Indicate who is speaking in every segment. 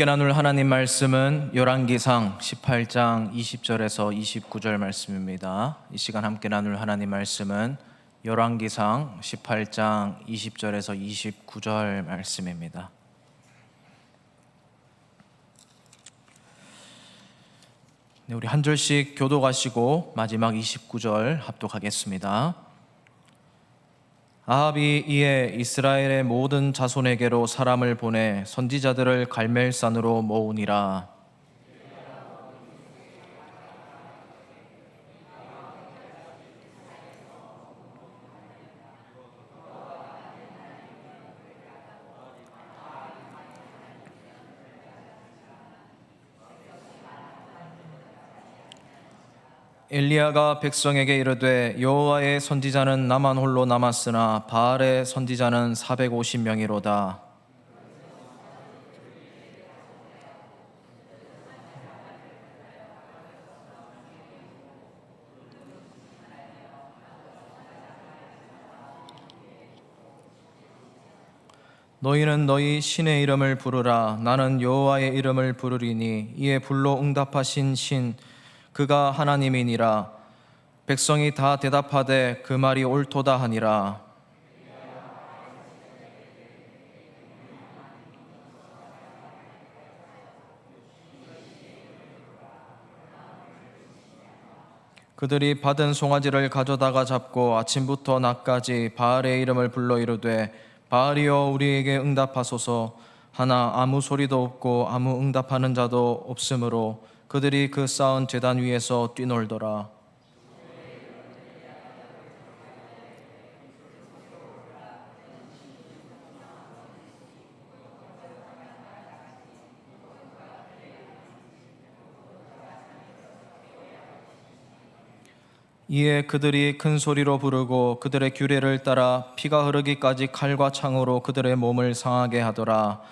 Speaker 1: 함께 나눌 하나님 말씀은 열왕기상 18장 20절에서 29절 말씀입니다. 이 시간 함께 나눌 하나님 말씀은 열왕기상 18장 20절에서 29절 말씀입니다. 우리 한 절씩 교독하시고 마지막 29절 합독하겠습니다. 아합이 이에 이스라엘의 모든 자손에게로 사람을 보내 선지자들을 갈멜산으로 모으니라. 엘리야가 백성에게 이르되 여호와의 선지자는 나만 홀로 남았으나 바알의 선지자는 450명이로다. 너희는 너희 신의 이름을 부르라. 나는 여호와의 이름을 부르리니 이에 불로 응답하신 신 그가 하나님이니라. 백성이 다 대답하되 그 말이 옳도다 하니라. 그들이 받은 송아지를 가져다가 잡고 아침부터 낮까지 바알의 이름을 불러 이르되 바알이여 우리에게 응답하소서 하나 아무 소리도 없고 아무 응답하는 자도 없으므로 그들이 그 쌓은 제단 위에서 뛰놀더라. 이에 그들이 큰 소리로 부르고 그들의 규례를 따라 피가 흐르기까지 칼과 창으로 그들의 몸을 상하게 하더라.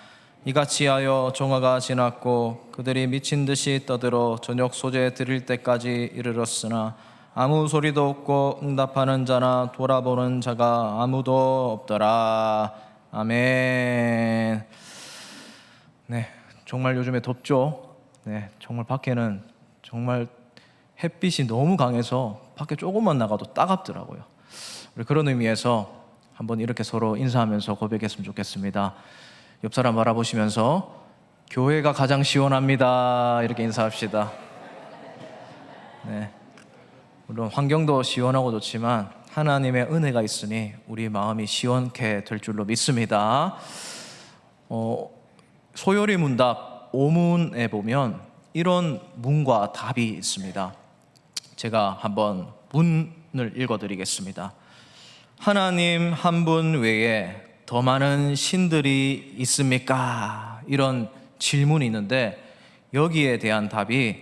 Speaker 1: 이같이 하여 정화가 지났고 그들이 미친 듯이 떠들어 저녁 소재 드릴 때까지 이르렀으나 아무 소리도 없고 응답하는 자나 돌아보는 자가 아무도 없더라. 아멘. 네, 정말 요즘에 덥죠? 네, 정말 밖에는 정말 햇빛이 너무 강해서 밖에 조금만 나가도 따갑더라고요. 우리 그런 의미에서 한번 이렇게 서로 인사하면서 고백했으면 좋겠습니다. 옆 사람 바라보시면서 교회가 가장 시원합니다. 이렇게 인사합시다. 네, 물론 환경도 시원하고 좋지만 하나님의 은혜가 있으니 우리 마음이 시원케 될 줄로 믿습니다. 소요리 문답 5문에 보면 이런 문과 답이 있습니다. 제가 한번 문을 읽어드리겠습니다. 하나님 한 분 외에 더 많은 신들이 있습니까? 이런 질문이 있는데 여기에 대한 답이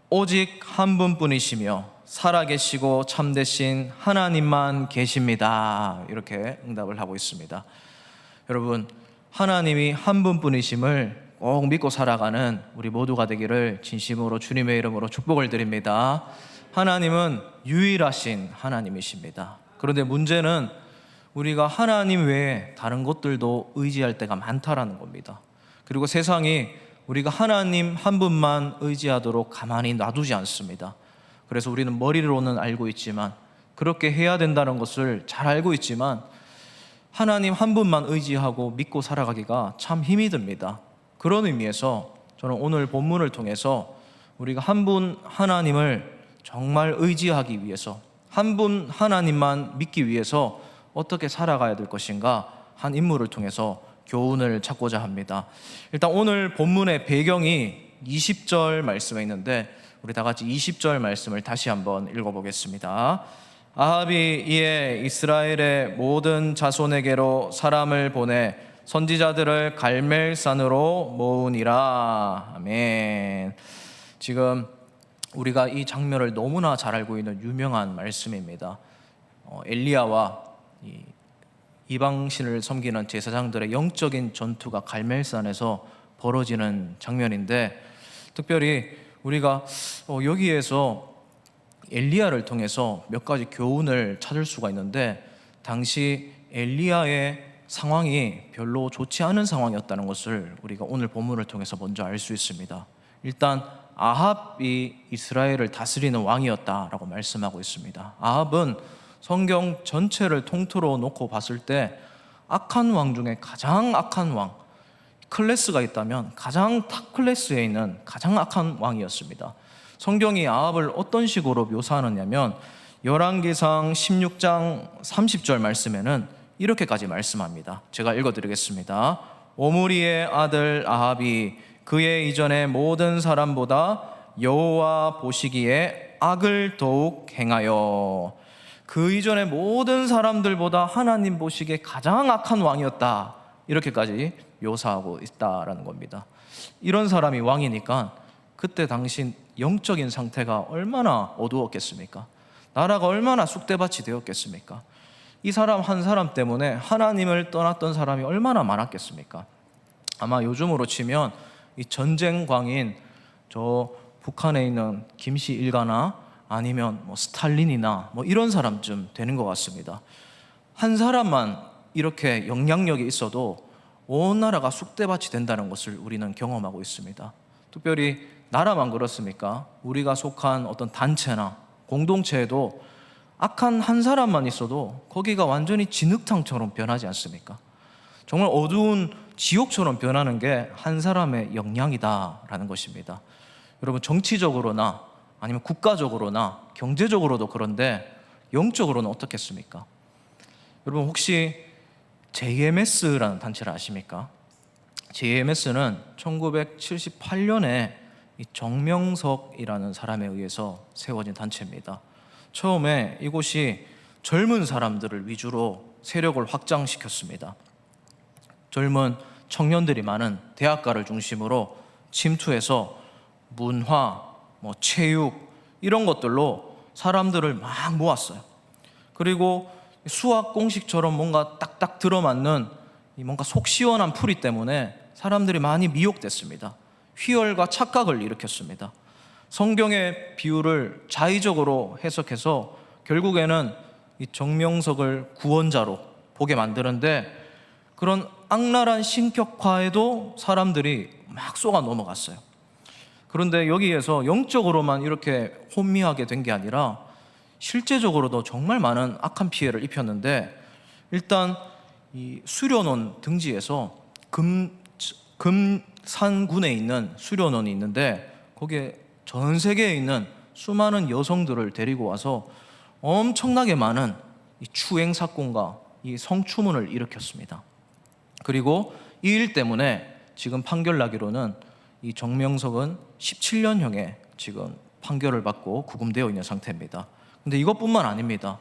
Speaker 1: 오직 한 분뿐이시며 살아계시고 참되신 하나님만 계십니다. 이렇게 응답을 하고 있습니다. 여러분, 하나님이 한 분뿐이심을 꼭 믿고 살아가는 우리 모두가 되기를 진심으로 주님의 이름으로 축복을 드립니다. 하나님은 유일하신 하나님이십니다. 그런데 문제는 우리가 하나님 외에 다른 것들도 의지할 때가 많다라는 겁니다. 그리고 세상이 우리가 하나님 한 분만 의지하도록 가만히 놔두지 않습니다. 그래서 우리는 머리로는 알고 있지만, 그렇게 해야 된다는 것을 잘 알고 있지만 하나님 한 분만 의지하고 믿고 살아가기가 참 힘이 듭니다. 그런 의미에서 저는 오늘 본문을 통해서 우리가 한 분 하나님을 정말 의지하기 위해서, 한 분 하나님만 믿기 위해서 어떻게 살아가야 될 것인가 한 인물을 통해서 교훈을 찾고자 합니다. 일단 오늘 본문의 배경이 20절 말씀에 있는데 우리 다 같이 20절 말씀을 다시 한번 읽어보겠습니다. 아합이 이에 이스라엘의 모든 자손에게로 사람을 보내 선지자들을 갈멜산으로 모으니라. 아멘. 지금 우리가 이 장면을 너무나 잘 알고 있는 유명한 말씀입니다. 엘리야와 이방신을 섬기는 제사장들의 영적인 전투가 갈멜산에서 벌어지는 장면인데, 특별히 우리가 여기에서 엘리야를 통해서 몇 가지 교훈을 찾을 수가 있는데, 당시 엘리야의 상황이 별로 좋지 않은 상황이었다는 것을 우리가 오늘 본문을 통해서 먼저 알 수 있습니다. 일단 아합이 이스라엘을 다스리는 왕이었다라고 말씀하고 있습니다. 아합은 성경 전체를 통틀어 놓고 봤을 때 악한 왕 중에 가장 악한 왕, 클래스가 있다면 가장 탑 클래스에 있는 가장 악한 왕이었습니다. 성경이 아합을 어떤 식으로 묘사하느냐면 열왕기상 16장 30절 말씀에는 이렇게까지 말씀합니다. 제가 읽어드리겠습니다. 오므리의 아들 아합이 그의 이전의 모든 사람보다 여호와 보시기에 악을 더욱 행하여 그 이전의 모든 사람들보다 하나님 보시기에 가장 악한 왕이었다, 이렇게까지 묘사하고 있다라는 겁니다. 이런 사람이 왕이니까 그때 당시 영적인 상태가 얼마나 어두웠겠습니까? 나라가 얼마나 쑥대밭이 되었겠습니까? 이 사람 한 사람 때문에 하나님을 떠났던 사람이 얼마나 많았겠습니까? 아마 요즘으로 치면 이 전쟁광인 저 북한에 있는 김씨 일가나 아니면 뭐 스탈린이나 뭐 이런 사람쯤 되는 것 같습니다. 한 사람만 이렇게 영향력이 있어도 온 나라가 쑥대밭이 된다는 것을 우리는 경험하고 있습니다. 특별히 나라만 그렇습니까? 우리가 속한 어떤 단체나 공동체에도 악한 한 사람만 있어도 거기가 완전히 진흙탕처럼 변하지 않습니까? 정말 어두운 지옥처럼 변하는 게 한 사람의 역량이다라는 것입니다. 여러분, 정치적으로나 아니면 국가적으로나 경제적으로도 그런데 영적으로는 어떻겠습니까? 여러분, 혹시 JMS라는 단체를 아십니까? JMS는 1978년에 정명석이라는 사람에 의해서 세워진 단체입니다. 처음에 이곳이 젊은 사람들을 위주로 세력을 확장시켰습니다. 젊은 청년들이 많은 대학가를 중심으로 침투해서 문화, 체육 이런 것들로 사람들을 막 모았어요. 그리고 수학 공식처럼 뭔가 딱딱 들어맞는 뭔가 속 시원한 풀이 때문에 사람들이 많이 미혹됐습니다. 희열과 착각을 일으켰습니다. 성경의 비유를 자의적으로 해석해서 결국에는 이 정명석을 구원자로 보게 만드는데, 그런 악랄한 신격화에도 사람들이 막 쏘가 넘어갔어요. 그런데 여기에서 영적으로만 이렇게 혼미하게 된 게 아니라 실제적으로도 정말 많은 악한 피해를 입혔는데, 일단 이 수련원 등지에서 금산군에 있는 수련원이 있는데 거기에 전 세계에 있는 수많은 여성들을 데리고 와서 엄청나게 많은 이 추행 사건과 이 성추문을 일으켰습니다. 그리고 이 일 때문에 지금 판결 나기로는 이 정명석은 17년형에 지금 판결을 받고 구금되어 있는 상태입니다. 근데 이것뿐만 아닙니다.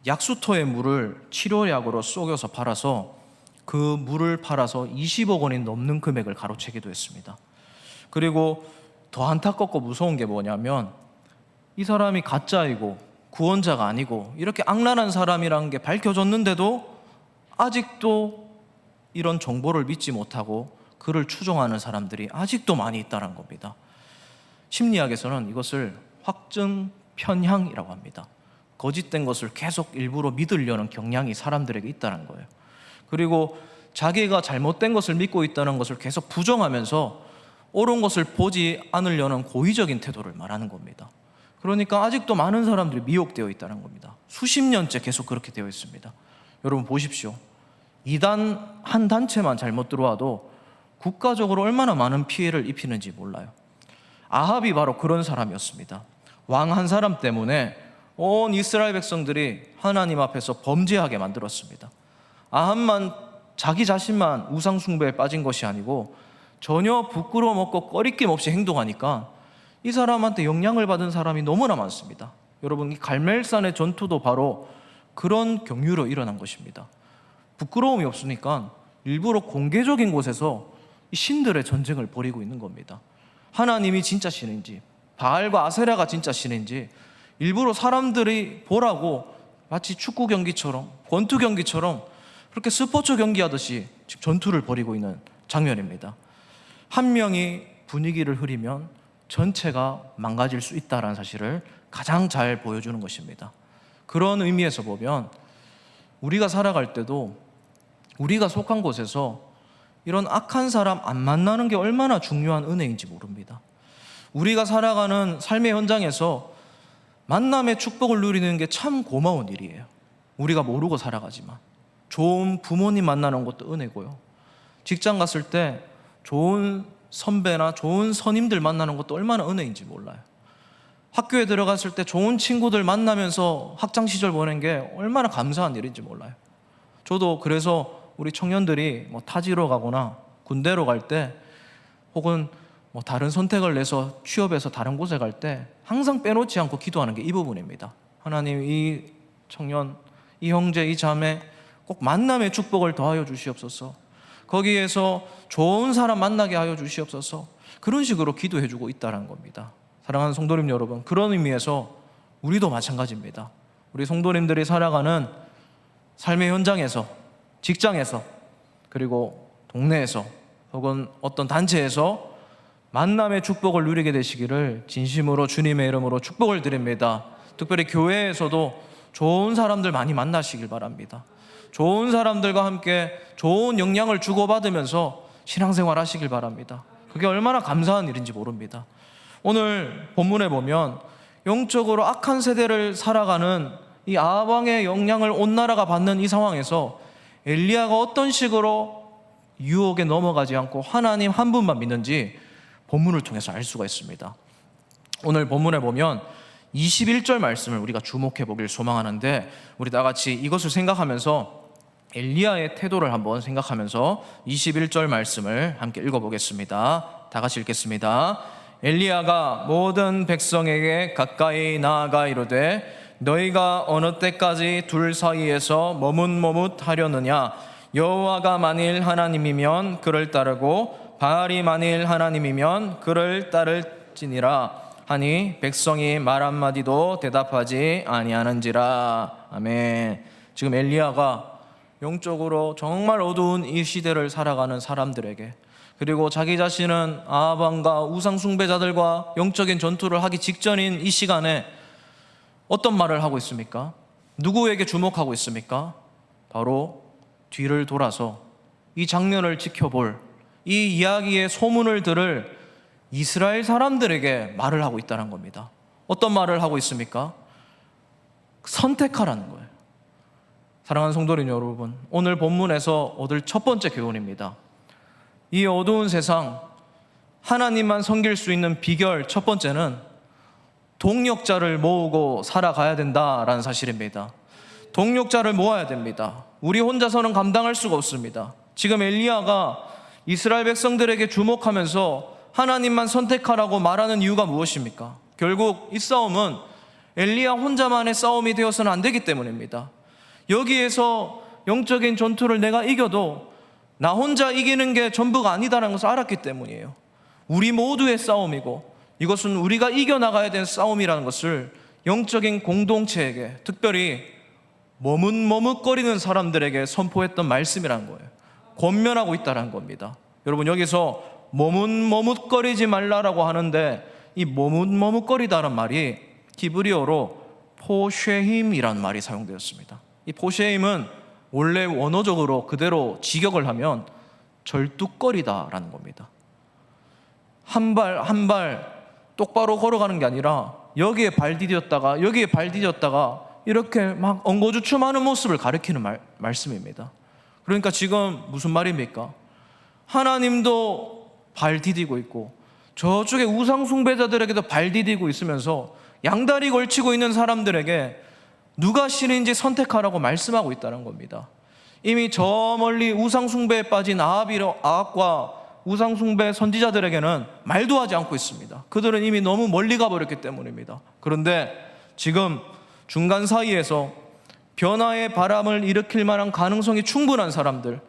Speaker 1: 약수터의 물을 치료약으로 속여서 팔아서 그 물을 팔아서 20억 원이 넘는 금액을 가로채기도 했습니다. 그리고 더 안타깝고 무서운 게 뭐냐면 이 사람이 가짜이고 구원자가 아니고 이렇게 악랄한 사람이라는 게 밝혀졌는데도 아직도 이런 정보를 믿지 못하고 그를 추종하는 사람들이 아직도 많이 있다는 겁니다. 심리학에서는 이것을 확증 편향이라고 합니다. 거짓된 것을 계속 일부러 믿으려는 경향이 사람들에게 있다는 거예요. 그리고 자기가 잘못된 것을 믿고 있다는 것을 계속 부정하면서 옳은 것을 보지 않으려는 고의적인 태도를 말하는 겁니다. 그러니까 아직도 많은 사람들이 미혹되어 있다는 겁니다. 수십 년째 계속 그렇게 되어 있습니다. 여러분 보십시오. 이단 한 단체만 잘못 들어와도 국가적으로 얼마나 많은 피해를 입히는지 몰라요. 아합이 바로 그런 사람이었습니다. 왕 한 사람 때문에 온 이스라엘 백성들이 하나님 앞에서 범죄하게 만들었습니다. 아합만 자기 자신만 우상 숭배에 빠진 것이 아니고 전혀 부끄러움 없고 꺼리낌 없이 행동하니까 이 사람한테 영향을 받은 사람이 너무나 많습니다. 여러분, 이 갈멜산의 전투도 바로 그런 경유로 일어난 것입니다. 부끄러움이 없으니까 일부러 공개적인 곳에서 이 신들의 전쟁을 벌이고 있는 겁니다. 하나님이 진짜 신인지 바알과 아세라가 진짜 신인지 일부러 사람들이 보라고 마치 축구 경기처럼 권투 경기처럼 그렇게 스포츠 경기하듯이 지금 전투를 벌이고 있는 장면입니다. 한 명이 분위기를 흐리면 전체가 망가질 수 있다는 사실을 가장 잘 보여주는 것입니다. 그런 의미에서 보면 우리가 살아갈 때도 우리가 속한 곳에서 이런 악한 사람 안 만나는 게 얼마나 중요한 은혜인지 모릅니다. 우리가 살아가는 삶의 현장에서 만남의 축복을 누리는 게 참 고마운 일이에요. 우리가 모르고 살아가지만 좋은 부모님 만나는 것도 은혜고요, 직장 갔을 때 좋은 선배나 좋은 선임들 만나는 것도 얼마나 은혜인지 몰라요. 학교에 들어갔을 때 좋은 친구들 만나면서 학창시절 보낸 게 얼마나 감사한 일인지 몰라요. 저도 그래서 우리 청년들이 타지로 가거나 군대로 갈 때, 혹은 다른 선택을 내서 취업해서 다른 곳에 갈 때 항상 빼놓지 않고 기도하는 게 이 부분입니다. 하나님, 이 청년, 이 형제, 이 자매 꼭 만남의 축복을 더하여 주시옵소서. 거기에서 좋은 사람 만나게 하여 주시옵소서. 그런 식으로 기도해주고 있다는 겁니다. 사랑하는 성도님 여러분, 그런 의미에서 우리도 마찬가지입니다. 우리 성도님들이 살아가는 삶의 현장에서, 직장에서, 그리고 동네에서, 혹은 어떤 단체에서 만남의 축복을 누리게 되시기를 진심으로 주님의 이름으로 축복을 드립니다. 특별히 교회에서도 좋은 사람들 많이 만나시길 바랍니다. 좋은 사람들과 함께 좋은 영향을 주고받으면서 신앙생활 하시길 바랍니다. 그게 얼마나 감사한 일인지 모릅니다. 오늘 본문에 보면 영적으로 악한 세대를 살아가는 이 아합 왕의 영향을 온 나라가 받는 이 상황에서 엘리야가 어떤 식으로 유혹에 넘어가지 않고 하나님 한 분만 믿는지 본문을 통해서 알 수가 있습니다. 오늘 본문에 보면 21절 말씀을 우리가 주목해 보길 소망하는데, 우리 다 같이 이것을 생각하면서 엘리야의 태도를 한번 생각하면서 21절 말씀을 함께 읽어보겠습니다. 다 같이 읽겠습니다. 엘리야가 모든 백성에게 가까이 나아가 이르되 너희가 어느 때까지 둘 사이에서 머뭇머뭇하려느냐? 여호와가 만일 하나님이면 그를 따르고 바알이 만일 하나님이면 그를 따를지니라 하니 백성이 말 한마디도 대답하지 아니하는지라. 아멘. 지금 엘리야가 영적으로 정말 어두운 이 시대를 살아가는 사람들에게, 그리고 자기 자신은 아합 왕과 우상 숭배자들과 영적인 전투를 하기 직전인 이 시간에 어떤 말을 하고 있습니까? 누구에게 주목하고 있습니까? 바로 뒤를 돌아서 이 장면을 지켜볼, 이 이야기의 소문을 들을 이스라엘 사람들에게 말을 하고 있다는 겁니다. 어떤 말을 하고 있습니까? 선택하라는 거예요. 사랑하는 성도님 여러분, 오늘 본문에서 얻을 첫 번째 교훈입니다. 이 어두운 세상, 하나님만 섬길 수 있는 비결 첫 번째는 동력자를 모으고 살아가야 된다라는 사실입니다. 동력자를 모아야 됩니다. 우리 혼자서는 감당할 수가 없습니다. 지금 엘리야가 이스라엘 백성들에게 주목하면서 하나님만 선택하라고 말하는 이유가 무엇입니까? 결국 이 싸움은 엘리야 혼자만의 싸움이 되어서는 안 되기 때문입니다. 여기에서 영적인 전투를 내가 이겨도 나 혼자 이기는 게 전부가 아니다라는 것을 알았기 때문이에요. 우리 모두의 싸움이고 이것은 우리가 이겨나가야 되는 싸움이라는 것을 영적인 공동체에게, 특별히 머뭇머뭇거리는 사람들에게 선포했던 말씀이라는 거예요. 권면하고 있다는 겁니다. 여러분, 여기서 머뭇머뭇거리지 말라라고 하는데 이 머뭇머뭇거리다는 말이 히브리어로 포쉐힘이라는 말이 사용되었습니다. 이 포쉐힘은 원래 원어적으로 그대로 직역을 하면 절뚝거리다라는 겁니다. 한 발 한 발 똑바로 걸어가는 게 아니라 여기에 발 디뎠다가 여기에 발 디뎠다가 이렇게 막 엉거주춤하는 모습을 가리키는 말씀입니다. 그러니까 지금 무슨 말입니까? 하나님도 발 디디고 있고 저쪽에 우상 숭배자들에게도 발 디디고 있으면서 양다리 걸치고 있는 사람들에게 누가 신인지 선택하라고 말씀하고 있다는 겁니다. 이미 저 멀리 우상 숭배에 빠진 아합과 우상 숭배 선지자들에게는 말도 하지 않고 있습니다. 그들은 이미 너무 멀리 가버렸기 때문입니다. 그런데 지금 중간 사이에서 변화의 바람을 일으킬 만한 가능성이 충분한 사람들,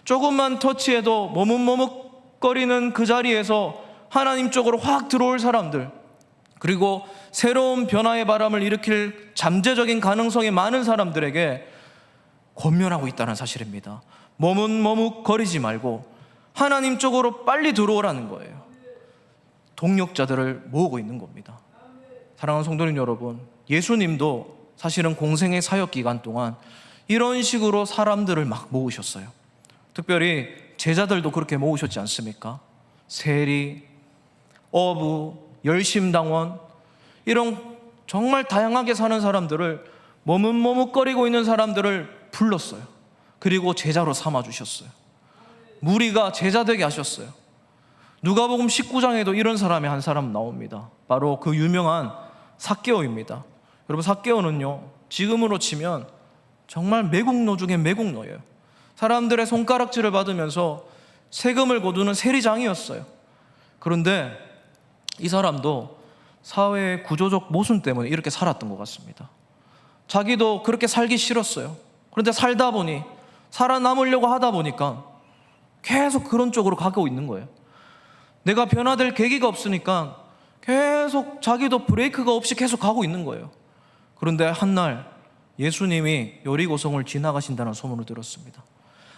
Speaker 1: 조금만 터치해도 머뭇머뭇거리는 그 자리에서 하나님 쪽으로 확 들어올 사람들, 그리고 새로운 변화의 바람을 일으킬 잠재적인 가능성이 많은 사람들에게 권면하고 있다는 사실입니다. 머뭇머뭇거리지 말고 하나님 쪽으로 빨리 들어오라는 거예요. 동력자들을 모으고 있는 겁니다. 사랑하는 성도님 여러분, 예수님도 사실은 공생의 사역 기간 동안 이런 식으로 사람들을 막 모으셨어요. 특별히 제자들도 그렇게 모으셨지 않습니까? 세리, 어부, 열심당원, 이런 정말 다양하게 사는 사람들을, 머뭇머뭇거리고 있는 사람들을 불렀어요. 그리고 제자로 삼아주셨어요. 무리가 제자 되게 하셨어요. 누가복음 19장에도 이런 사람이 한 사람 나옵니다. 바로 그 유명한 삭개오입니다. 여러분, 삭개오는요, 지금으로 치면 정말 매국노 중에 매국노예요. 사람들의 손가락질을 받으면서 세금을 거두는 세리장이었어요. 그런데 이 사람도 사회의 구조적 모순 때문에 이렇게 살았던 것 같습니다. 자기도 그렇게 살기 싫었어요. 그런데 살다 보니, 살아남으려고 하다 보니까 계속 그런 쪽으로 가고 있는 거예요. 내가 변화될 계기가 없으니까 계속 자기도 브레이크가 없이 계속 가고 있는 거예요. 그런데 한날 예수님이 여리고성을 지나가신다는 소문을 들었습니다.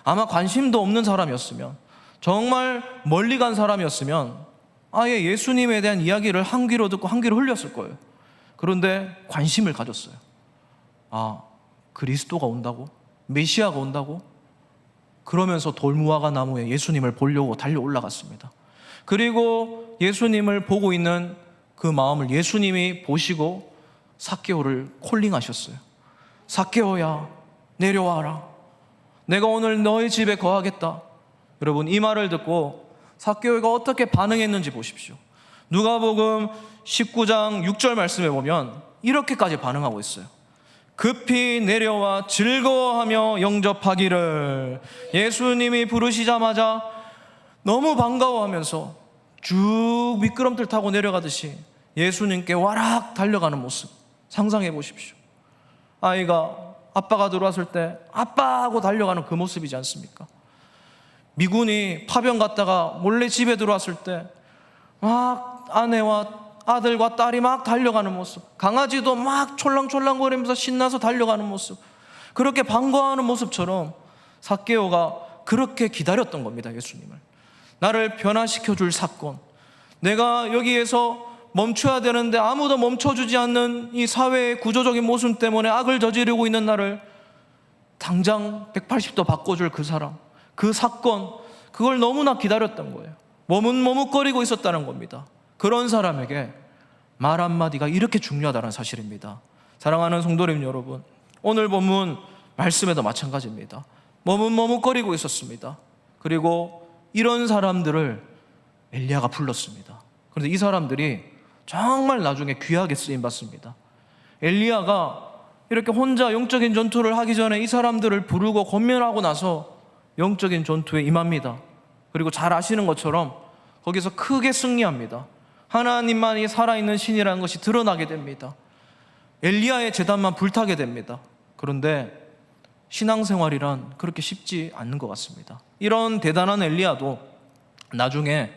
Speaker 1: 아마 관심도 없는 사람이었으면, 정말 멀리 간 사람이었으면 아예 예수님에 대한 이야기를 한 귀로 듣고 한 귀로 흘렸을 거예요. 그런데 관심을 가졌어요. 아, 그리스도가 온다고? 메시아가 온다고? 그러면서 돌무화과 나무에 예수님을 보려고 달려 올라갔습니다. 그리고 예수님을 보고 있는 그 마음을 예수님이 보시고 삭개오를 콜링하셨어요. 삭개오야, 내려와라. 내가 오늘 너의 집에 거하겠다. 여러분, 이 말을 듣고 삭개오가 어떻게 반응했는지 보십시오. 누가복음 19장 6절 말씀에 보면 이렇게까지 반응하고 있어요. 급히 내려와 즐거워하며 영접하기를. 예수님이 부르시자마자 너무 반가워하면서 쭉 미끄럼틀 타고 내려가듯이 예수님께 와락 달려가는 모습 상상해 보십시오. 아이가 아빠가 들어왔을 때 아빠 하고 달려가는 그 모습이지 않습니까? 미군이 파병 갔다가 몰래 집에 들어왔을 때 막 아내와 아들과 딸이 막 달려가는 모습, 강아지도 막 촐랑촐랑거리면서 신나서 달려가는 모습, 그렇게 반가워하는 모습처럼 삭개오가 그렇게 기다렸던 겁니다. 예수님을, 나를 변화시켜 줄 사건, 내가 여기에서 멈춰야 되는데 아무도 멈춰주지 않는 이 사회의 구조적인 모순 때문에 악을 저지르고 있는 나를 당장 180도 바꿔줄 그 사람, 그 사건, 그걸 너무나 기다렸던 거예요. 머뭇머뭇거리고 있었다는 겁니다. 그런 사람에게 말 한마디가 이렇게 중요하다는 사실입니다. 사랑하는 성도님 여러분, 오늘 본문 말씀에도 마찬가지입니다. 머뭇머뭇거리고 있었습니다. 그리고 이런 사람들을 엘리야가 불렀습니다. 그런데 이 사람들이 정말 나중에 귀하게 쓰임받습니다. 엘리야가 이렇게 혼자 영적인 전투를 하기 전에 이 사람들을 부르고 권면하고 나서 영적인 전투에 임합니다. 그리고 잘 아시는 것처럼 거기서 크게 승리합니다. 하나님만이 살아있는 신이라는 것이 드러나게 됩니다. 엘리야의 제단만 불타게 됩니다. 그런데 신앙생활이란 그렇게 쉽지 않는 것 같습니다. 이런 대단한 엘리야도 나중에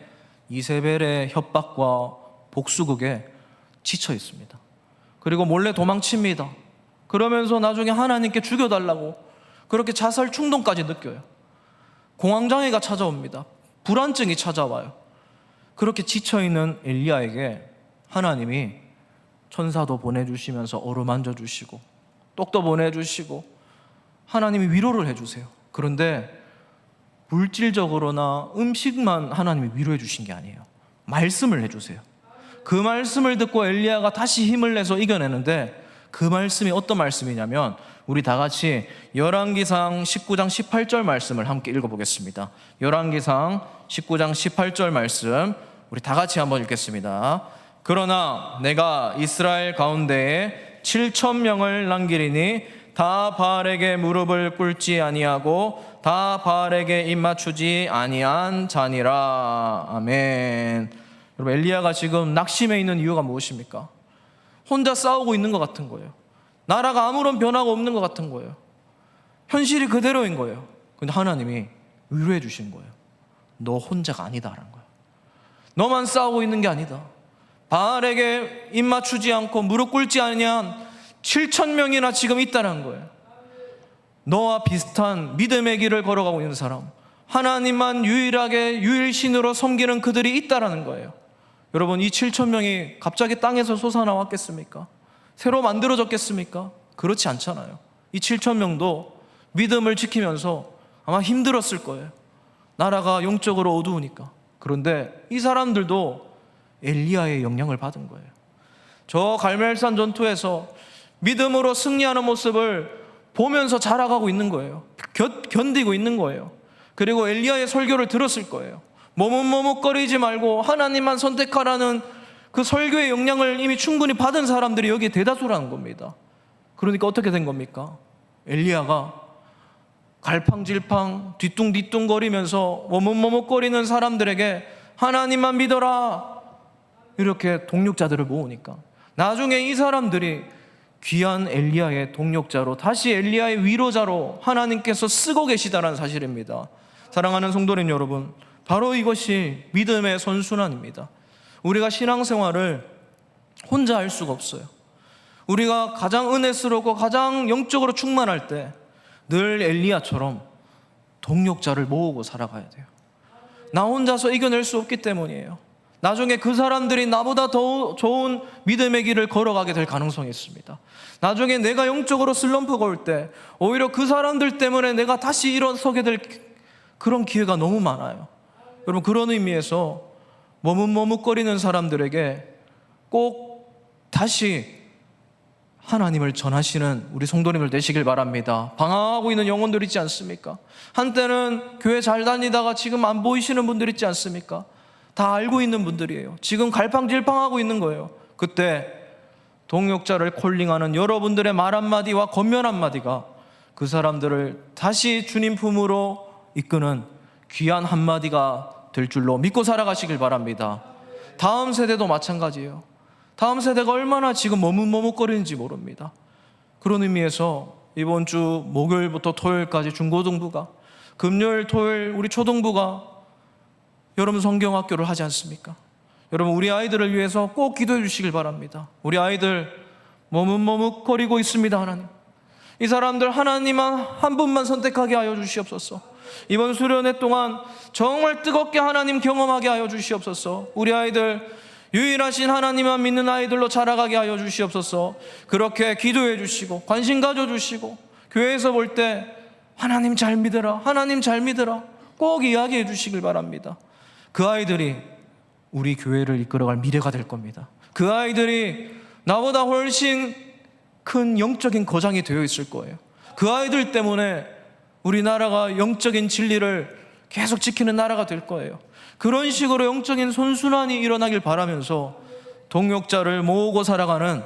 Speaker 1: 이세벨의 협박과 복수극에 지쳐 있습니다. 그리고 몰래 도망칩니다. 그러면서 나중에 하나님께 죽여달라고 그렇게 자살 충동까지 느껴요. 공황장애가 찾아옵니다. 불안증이 찾아와요. 그렇게 지쳐있는 엘리야에게 하나님이 천사도 보내주시면서 어루만져 주시고 떡도 보내주시고 하나님이 위로를 해주세요. 그런데 물질적으로나 음식만 하나님이 위로해 주신 게 아니에요. 말씀을 해주세요. 그 말씀을 듣고 엘리야가 다시 힘을 내서 이겨내는데, 그 말씀이 어떤 말씀이냐면, 우리 다 같이 열왕기상 19장 18절 말씀을 함께 읽어보겠습니다. 열왕기상 19장 18절 말씀 우리 다 같이 한번 읽겠습니다. 그러나 내가 이스라엘 가운데에 7,000명을 남기리니 다 바알에게 무릎을 꿇지 아니하고 다 바알에게 입맞추지 아니한 자니라. 아멘. 여러분, 엘리야가 지금 낙심해 있는 이유가 무엇입니까? 혼자 싸우고 있는 것 같은 거예요. 나라가 아무런 변화가 없는 것 같은 거예요. 현실이 그대로인 거예요. 근데 하나님이 위로해 주신 거예요. 너 혼자가 아니다라는 거예요. 너만 싸우고 있는 게 아니다. 바알에게 입맞추지 않고 무릎 꿇지 아니한 7,000명이나 지금 있다는 거예요. 너와 비슷한 믿음의 길을 걸어가고 있는 사람, 하나님만 유일하게 유일신으로 섬기는 그들이 있다는 거예요. 여러분, 이 7,000명이 갑자기 땅에서 솟아나왔겠습니까? 새로 만들어졌겠습니까? 그렇지 않잖아요. 이 7,000명도 믿음을 지키면서 아마 힘들었을 거예요. 나라가 영적으로 어두우니까. 그런데 이 사람들도 엘리야의 영향을 받은 거예요. 저 갈멜산 전투에서 믿음으로 승리하는 모습을 보면서 자라가고 있는 거예요. 견디고 있는 거예요. 그리고 엘리야의 설교를 들었을 거예요. 머뭇머뭇거리지 말고 하나님만 선택하라는 그 설교의 영향을 이미 충분히 받은 사람들이 여기에 대다수라는 겁니다. 그러니까 어떻게 된 겁니까? 엘리야가 갈팡질팡 뒤뚱뒤뚱거리면서 머뭇머뭇거리는 사람들에게 하나님만 믿어라 이렇게 동력자들을 모으니까 나중에 이 사람들이 귀한 엘리야의 동력자로 다시 엘리야의 위로자로 하나님께서 쓰고 계시다는 사실입니다. 사랑하는 성도님 여러분, 바로 이것이 믿음의 선순환입니다. 우리가 신앙생활을 혼자 할 수가 없어요. 우리가 가장 은혜스럽고 가장 영적으로 충만할 때 늘 엘리야처럼 동력자를 모으고 살아가야 돼요. 나 혼자서 이겨낼 수 없기 때문이에요. 나중에 그 사람들이 나보다 더 좋은 믿음의 길을 걸어가게 될 가능성이 있습니다. 나중에 내가 영적으로 슬럼프가 올 때 오히려 그 사람들 때문에 내가 다시 일어서게 될 그런 기회가 너무 많아요. 여러분, 그런 의미에서 머뭇머뭇거리는 사람들에게 꼭 다시 하나님을 전하시는 우리 성도님들 되시길 바랍니다. 방황하고 있는 영혼들 있지 않습니까? 한때는 교회 잘 다니다가 지금 안 보이시는 분들 있지 않습니까? 다 알고 있는 분들이에요. 지금 갈팡질팡하고 있는 거예요. 그때 동역자를 콜링하는 여러분들의 말 한마디와 권면 한마디가 그 사람들을 다시 주님 품으로 이끄는 귀한 한마디가 될 줄로 믿고 살아가시길 바랍니다. 다음 세대도 마찬가지예요. 다음 세대가 얼마나 지금 머뭇머뭇거리는지 모릅니다. 그런 의미에서 이번 주 목요일부터 토요일까지 중고등부가, 금요일 토요일 우리 초등부가 여러분 성경학교를 하지 않습니까? 여러분, 우리 아이들을 위해서 꼭 기도해 주시길 바랍니다. 우리 아이들 머뭇머뭇거리고 있습니다. 하나님, 이 사람들 하나님만 한 분만 선택하게 하여 주시옵소서. 이번 수련회 동안 정말 뜨겁게 하나님 경험하게 하여 주시옵소서. 우리 아이들 유일하신 하나님만 믿는 아이들로 자라가게 하여 주시옵소서. 그렇게 기도해 주시고 관심 가져주시고 교회에서 볼 때 하나님 잘 믿으라, 하나님 잘 믿으라 꼭 이야기해 주시길 바랍니다. 그 아이들이 우리 교회를 이끌어갈 미래가 될 겁니다. 그 아이들이 나보다 훨씬 큰 영적인 거장이 되어 있을 거예요. 그 아이들 때문에 우리나라가 영적인 진리를 계속 지키는 나라가 될 거예요. 그런 식으로 영적인 선순환이 일어나길 바라면서 동역자를 모으고 살아가는,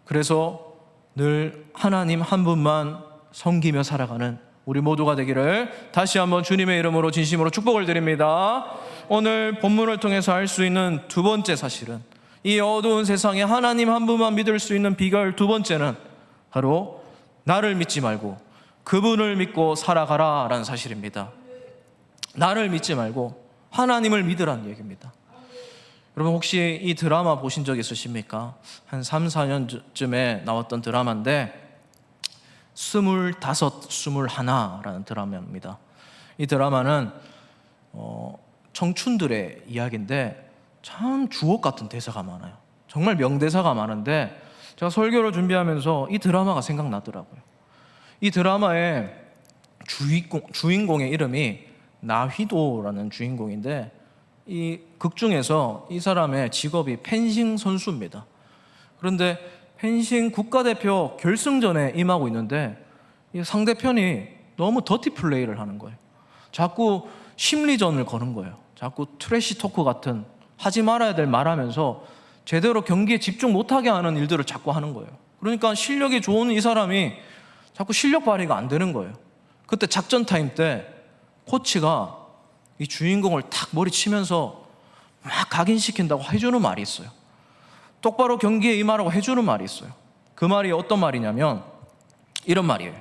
Speaker 1: 그래서 늘 하나님 한 분만 섬기며 살아가는 우리 모두가 되기를 다시 한번 주님의 이름으로 진심으로 축복을 드립니다. 오늘 본문을 통해서 알 수 있는 두 번째 사실은, 이 어두운 세상에 하나님 한 분만 믿을 수 있는 비결 두 번째는 바로 나를 믿지 말고 그분을 믿고 살아가라 라는 사실입니다. 나를 믿지 말고 하나님을 믿으라는 얘기입니다. 여러분, 혹시 이 드라마 보신 적 있으십니까? 한 3, 4년쯤에 나왔던 드라마인데 25, 21라는 드라마입니다. 이 드라마는 청춘들의 이야기인데 참 주옥 같은 대사가 많아요. 정말 명대사가 많은데 제가 설교를 준비하면서 이 드라마가 생각나더라고요. 이 드라마의 주인공의 이름이 나휘도라는 주인공인데, 이 극 중에서 이 사람의 직업이 펜싱 선수입니다. 그런데 펜싱 국가대표 결승전에 임하고 있는데 이 상대편이 너무 더티 플레이를 하는 거예요. 자꾸 심리전을 거는 거예요. 자꾸 트래시 토크 같은 하지 말아야 될 말하면서 제대로 경기에 집중 못하게 하는 일들을 자꾸 하는 거예요. 그러니까 실력이 좋은 이 사람이 자꾸 실력 발휘가 안 되는 거예요. 그때 작전 타임 때 코치가 이 주인공을 탁 머리 치면서 막 각인시킨다고 해주는 말이 있어요. 똑바로 경기에 임하라고 해주는 말이 있어요. 그 말이 어떤 말이냐면 이런 말이에요.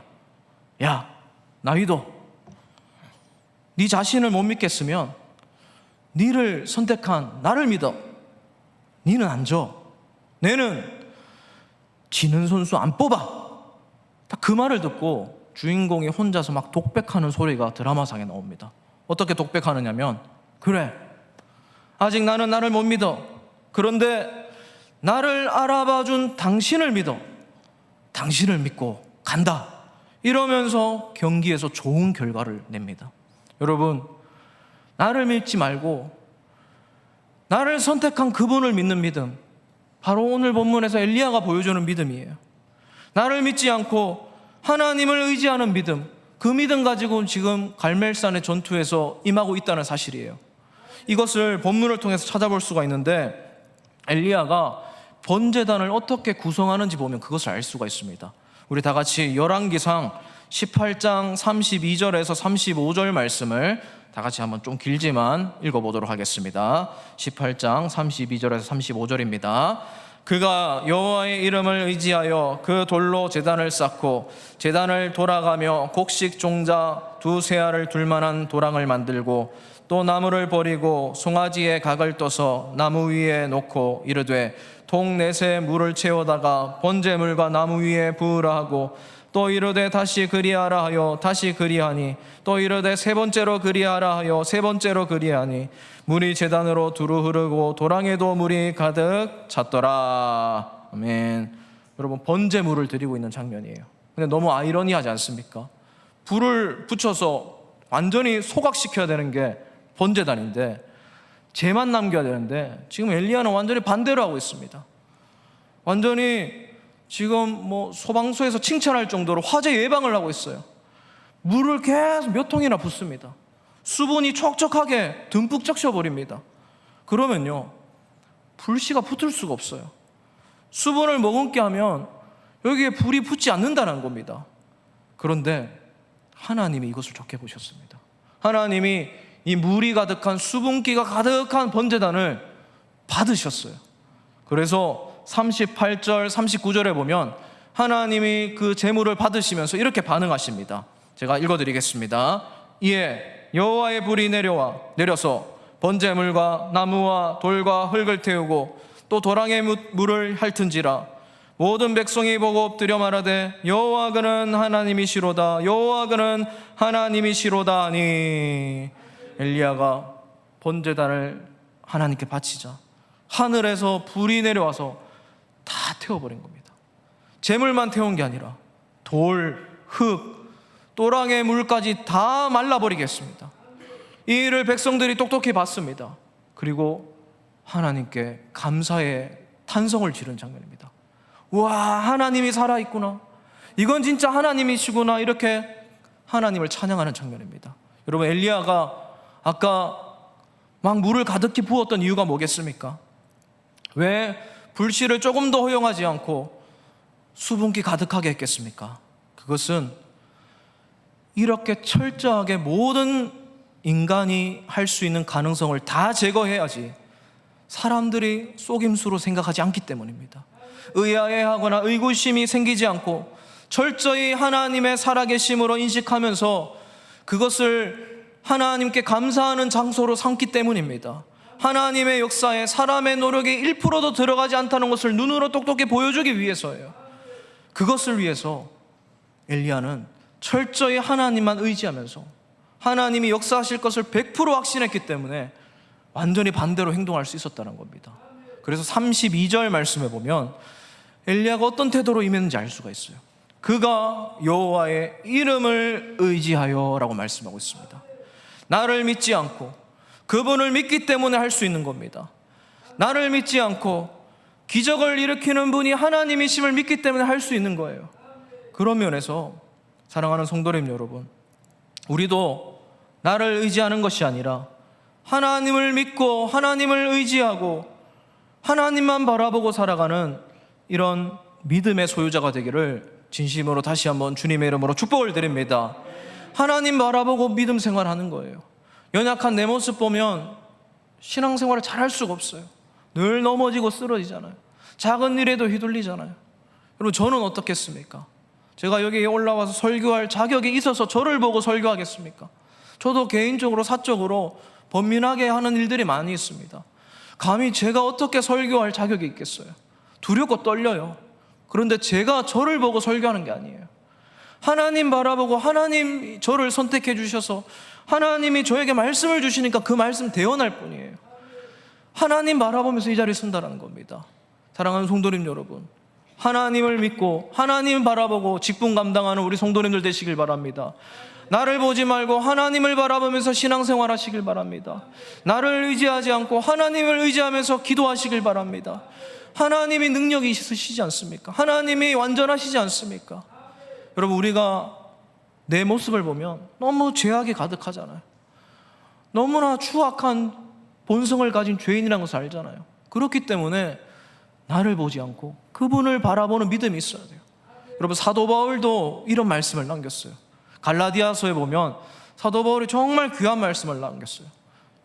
Speaker 1: 야, 나휘도, 네 자신을 못 믿겠으면 네를 선택한 나를 믿어. 네는 안 져. 내는 지는 선수 안 뽑아. 딱 그 말을 듣고 주인공이 혼자서 막 독백하는 소리가 드라마상에 나옵니다. 어떻게 독백하느냐면, 그래, 아직 나는 나를 못 믿어. 그런데 나를 알아봐준 당신을 믿어. 당신을 믿고 간다. 이러면서 경기에서 좋은 결과를 냅니다. 여러분, 나를 믿지 말고 나를 선택한 그분을 믿는 믿음, 바로 오늘 본문에서 엘리야가 보여주는 믿음이에요. 나를 믿지 않고 하나님을 의지하는 믿음, 그 믿음 가지고 지금 갈멜산의 전투에서 임하고 있다는 사실이에요. 이것을 본문을 통해서 찾아볼 수가 있는데, 엘리야가 번제단을 어떻게 구성하는지 보면 그것을 알 수가 있습니다. 우리 다 같이 열왕기상 18장 32절에서 35절 말씀을 다 같이 한번 좀 길지만 읽어보도록 하겠습니다. 18장 32절에서 35절입니다. 그가 여호와의 이름을 의지하여 그 돌로 제단을 쌓고 제단을 돌아가며 곡식 종자 두세 알을 둘 만한 도랑을 만들고 또 나무를 버리고 송아지의 각을 떠서 나무 위에 놓고 이르되 통 넷에 물을 채우다가 번제물과 나무 위에 부으라 하고 또 이르되 다시 그리하라 하여 다시 그리하니 또 이르되 세 번째로 그리하라 하여 세 번째로 그리하니 물이 제단으로 두루 흐르고 도랑에도 물이 가득 찼더라. 아멘. 여러분, 번제물을 드리고 있는 장면이에요. 근데 너무 아이러니하지 않습니까? 불을 붙여서 완전히 소각시켜야 되는 게 번제단인데 재만 남겨야 되는데 지금 엘리야는 완전히 반대로 하고 있습니다. 완전히 지금 소방서에서 칭찬할 정도로 화재 예방을 하고 있어요. 물을 계속 몇 통이나 붓습니다. 수분이 촉촉하게 듬뿍 적셔버립니다. 그러면요, 불씨가 붙을 수가 없어요. 수분을 머금게 하면 여기에 불이 붙지 않는다는 겁니다. 그런데 하나님이 이것을 좋게 보셨습니다. 하나님이 이 물이 가득한 수분기가 가득한 번제단을 받으셨어요. 그래서 38절 39절에 보면 하나님이 그 제물을 받으시면서 이렇게 반응하십니다. 제가 읽어드리겠습니다. 이에 여호와의 불이 내려서 번제물과 나무와 돌과 흙을 태우고 또 도랑의 물을 핥은지라 모든 백성이 보고 엎드려 말하되 여호와 그는 하나님이시로다 여호와 그는 하나님이시로다 하니, 엘리야가 번제단을 하나님께 바치자 하늘에서 불이 내려와서 다 태워버린 겁니다. 재물만 태운 게 아니라 돌, 흙, 또랑의 물까지 다 말라버리겠습니다. 이 일을 백성들이 똑똑히 봤습니다. 그리고 하나님께 감사의 탄성을 지른 장면입니다. 와, 하나님이 살아있구나, 이건 진짜 하나님이시구나, 이렇게 하나님을 찬양하는 장면입니다. 여러분, 엘리야가 아까 막 물을 가득히 부었던 이유가 뭐겠습니까? 왜 불씨를 조금 더 허용하지 않고 수분기 가득하게 했겠습니까? 그것은 이렇게 철저하게 모든 인간이 할 수 있는 가능성을 다 제거해야지 사람들이 속임수로 생각하지 않기 때문입니다. 의아해하거나 의구심이 생기지 않고 철저히 하나님의 살아계심으로 인식하면서 그것을 하나님께 감사하는 장소로 삼기 때문입니다. 하나님의 역사에 사람의 노력이 1%도 들어가지 않다는 것을 눈으로 똑똑히 보여주기 위해서예요. 그것을 위해서 엘리야는 철저히 하나님만 의지하면서 하나님이 역사하실 것을 100% 확신했기 때문에 완전히 반대로 행동할 수 있었다는 겁니다. 그래서 32절 말씀에 보면 엘리야가 어떤 태도로 임했는지 알 수가 있어요. 그가 여호와의 이름을 의지하여 라고 말씀하고 있습니다. 나를 믿지 않고 그분을 믿기 때문에 할 수 있는 겁니다. 나를 믿지 않고 기적을 일으키는 분이 하나님이심을 믿기 때문에 할 수 있는 거예요. 그런 면에서 사랑하는 성도님 여러분, 우리도 나를 의지하는 것이 아니라 하나님을 믿고 하나님을 의지하고 하나님만 바라보고 살아가는 이런 믿음의 소유자가 되기를 진심으로 다시 한번 주님의 이름으로 축복을 드립니다. 하나님 바라보고 믿음 생활하는 거예요. 연약한 내 모습 보면 신앙생활을 잘할 수가 없어요. 늘 넘어지고 쓰러지잖아요. 작은 일에도 휘둘리잖아요. 여러분, 저는 어떻겠습니까? 제가 여기에 올라와서 설교할 자격이 있어서 저를 보고 설교하겠습니까? 저도 개인적으로 사적으로 번민하게 하는 일들이 많이 있습니다. 감히 제가 어떻게 설교할 자격이 있겠어요? 두렵고 떨려요. 그런데 제가 저를 보고 설교하는 게 아니에요. 하나님 바라보고 하나님 저를 선택해 주셔서 하나님이 저에게 말씀을 주시니까 그 말씀 대언할 뿐이에요. 하나님 바라보면서 이 자리에 선다는 겁니다. 사랑하는 성도님 여러분, 하나님을 믿고 하나님 바라보고 직분 감당하는 우리 성도님들 되시길 바랍니다. 나를 보지 말고 하나님을 바라보면서 신앙생활 하시길 바랍니다. 나를 의지하지 않고 하나님을 의지하면서 기도하시길 바랍니다. 하나님이 능력이 있으시지 않습니까? 하나님이 완전하시지 않습니까? 여러분, 우리가 내 모습을 보면 너무 죄악이 가득하잖아요. 너무나 추악한 본성을 가진 죄인이라는 것을 알잖아요. 그렇기 때문에 나를 보지 않고 그분을 바라보는 믿음이 있어야 돼요. 여러분, 사도 바울도 이런 말씀을 남겼어요. 갈라디아서에 보면 사도 바울이 정말 귀한 말씀을 남겼어요.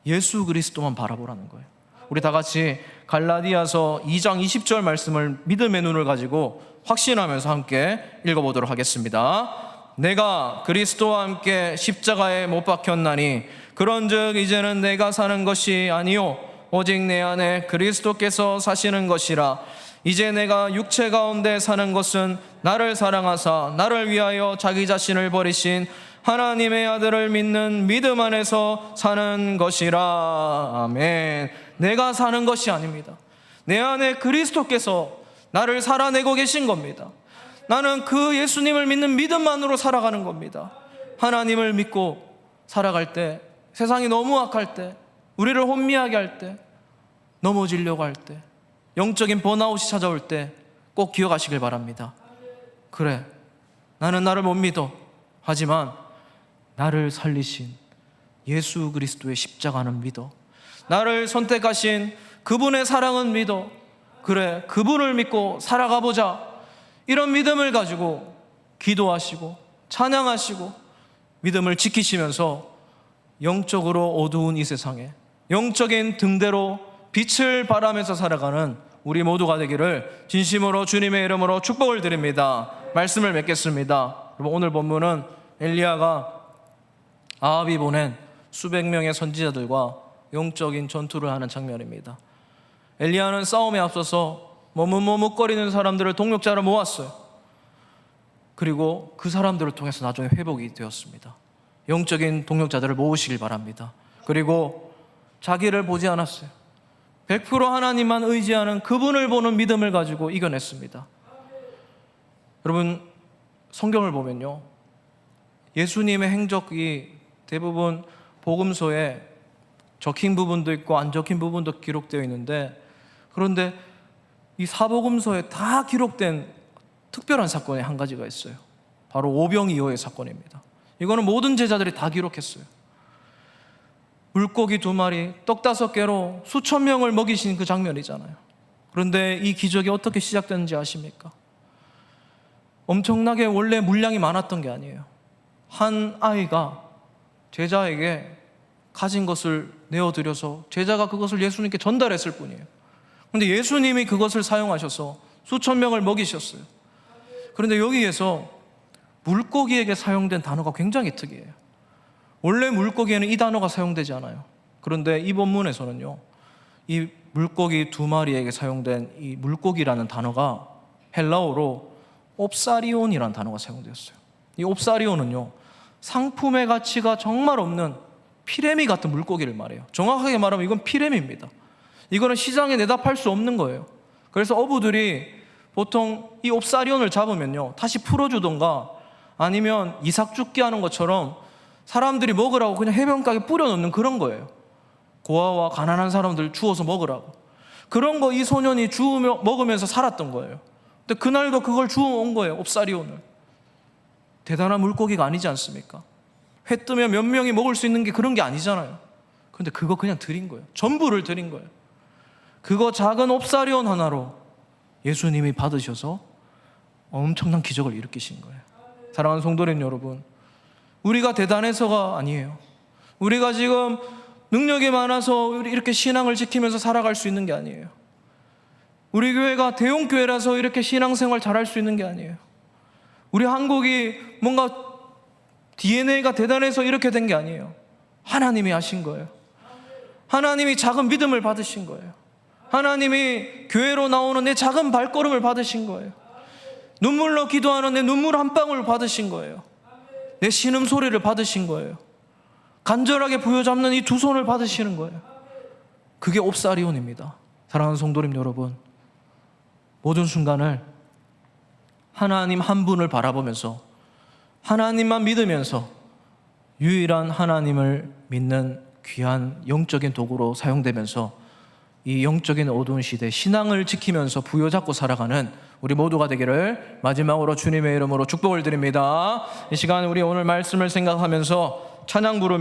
Speaker 1: 예수 그리스도만 바라보라는 거예요. 우리 다 같이 갈라디아서 2장 20절 말씀을 믿음의 눈을 가지고 확신하면서 함께 읽어보도록 하겠습니다. 내가 그리스도와 함께 십자가에 못 박혔나니 그런즉 이제는 내가 사는 것이 아니요 오직 내 안에 그리스도께서 사시는 것이라. 이제 내가 육체 가운데 사는 것은 나를 사랑하사 나를 위하여 자기 자신을 버리신 하나님의 아들을 믿는 믿음 안에서 사는 것이라. 아멘. 내가 사는 것이 아닙니다. 내 안에 그리스도께서 나를 살아내고 계신 겁니다. 나는 그 예수님을 믿는 믿음만으로 살아가는 겁니다. 하나님을 믿고 살아갈 때, 세상이 너무 악할 때, 우리를 혼미하게 할 때, 넘어지려고 할 때, 영적인 번아웃이 찾아올 때 꼭 기억하시길 바랍니다. 그래, 나는 나를 못 믿어. 하지만 나를 살리신 예수 그리스도의 십자가는 믿어. 나를 선택하신 그분의 사랑은 믿어. 그래, 그분을 믿고 살아가 보자. 이런 믿음을 가지고 기도하시고 찬양하시고 믿음을 지키시면서 영적으로 어두운 이 세상에 영적인 등대로 빛을 발하면서 살아가는 우리 모두가 되기를 진심으로 주님의 이름으로 축복을 드립니다. 말씀을 맺겠습니다. 여러분, 오늘 본문은 엘리야가 아합이 보낸 수백 명의 선지자들과 영적인 전투를 하는 장면입니다. 엘리야는 싸움에 앞서서 머뭇머뭇거리는 사람들을 동력자로 모았어요. 그리고 그 사람들을 통해서 나중에 회복이 되었습니다. 영적인 동력자들을 모으시길 바랍니다. 그리고 자기를 보지 않았어요. 100% 하나님만 의지하는 그분을 보는 믿음을 가지고 이겨냈습니다. 여러분, 성경을 보면요, 예수님의 행적이 대부분 복음서에 적힌 부분도 있고 안 적힌 부분도 기록되어 있는데, 그런데 이 사복음서에 다 기록된 특별한 사건이 한 가지가 있어요. 바로 오병이어의 사건입니다. 이거는 모든 제자들이 다 기록했어요. 물고기 2마리, 떡 5개로 수천 명을 먹이신 그 장면이잖아요. 그런데 이 기적이 어떻게 시작됐는지 아십니까? 엄청나게 원래 물량이 많았던 게 아니에요. 한 아이가 제자에게 가진 것을 내어드려서 제자가 그것을 예수님께 전달했을 뿐이에요. 그런데 예수님이 그것을 사용하셔서 수천 명을 먹이셨어요. 그런데 여기에서 물고기에게 사용된 단어가 굉장히 특이해요. 원래 물고기에는 이 단어가 사용되지 않아요. 그런데 이 본문에서는요, 이 물고기 2마리에게 사용된 이 물고기라는 단어가 헬라어로 옵사리온이라는 단어가 사용되었어요. 이 옵사리온은요, 상품의 가치가 정말 없는 피레미 같은 물고기를 말해요. 정확하게 말하면 이건 피레미입니다. 이거는 시장에 내다 팔 수 없는 거예요. 그래서 어부들이 보통 이 옵사리온을 잡으면요, 다시 풀어주던가 아니면 이삭죽기 하는 것처럼 사람들이 먹으라고 그냥 해변가에 뿌려놓는 그런 거예요. 고아와 가난한 사람들 주워서 먹으라고. 그런 거 이 소년이 주워 먹으면서 살았던 거예요. 근데 그날도 그걸 주워온 거예요, 옵사리온을. 대단한 물고기가 아니지 않습니까? 회 뜨면 몇 명이 먹을 수 있는 게 그런 게 아니잖아요. 근데 그거 그냥 드린 거예요. 전부를 드린 거예요. 그거 작은 옵사리온 하나로 예수님이 받으셔서 엄청난 기적을 일으키신 거예요. 사랑하는 성도님 여러분, 우리가 대단해서가 아니에요. 우리가 지금 능력이 많아서 이렇게 신앙을 지키면서 살아갈 수 있는 게 아니에요. 우리 교회가 대형교회라서 이렇게 신앙생활 잘할 수 있는 게 아니에요. 우리 한국이 뭔가 DNA가 대단해서 이렇게 된 게 아니에요. 하나님이 하신 거예요. 하나님이 작은 믿음을 받으신 거예요. 하나님이 교회로 나오는 내 작은 발걸음을 받으신 거예요. 눈물로 기도하는 내 눈물 한 방울 받으신 거예요. 내 신음소리를 받으신 거예요. 간절하게 부여잡는 이 2손을 받으시는 거예요. 그게 옵사리온입니다. 사랑하는 성도님 여러분, 모든 순간을 하나님 한 분을 바라보면서 하나님만 믿으면서 유일한 하나님을 믿는 귀한 영적인 도구로 사용되면서 이 영적인 어두운 시대 신앙을 지키면서 부여잡고 살아가는 우리 모두가 되기를 마지막으로 주님의 이름으로 축복을 드립니다. 이 시간 우리 오늘 말씀을 생각하면서 찬양 부르며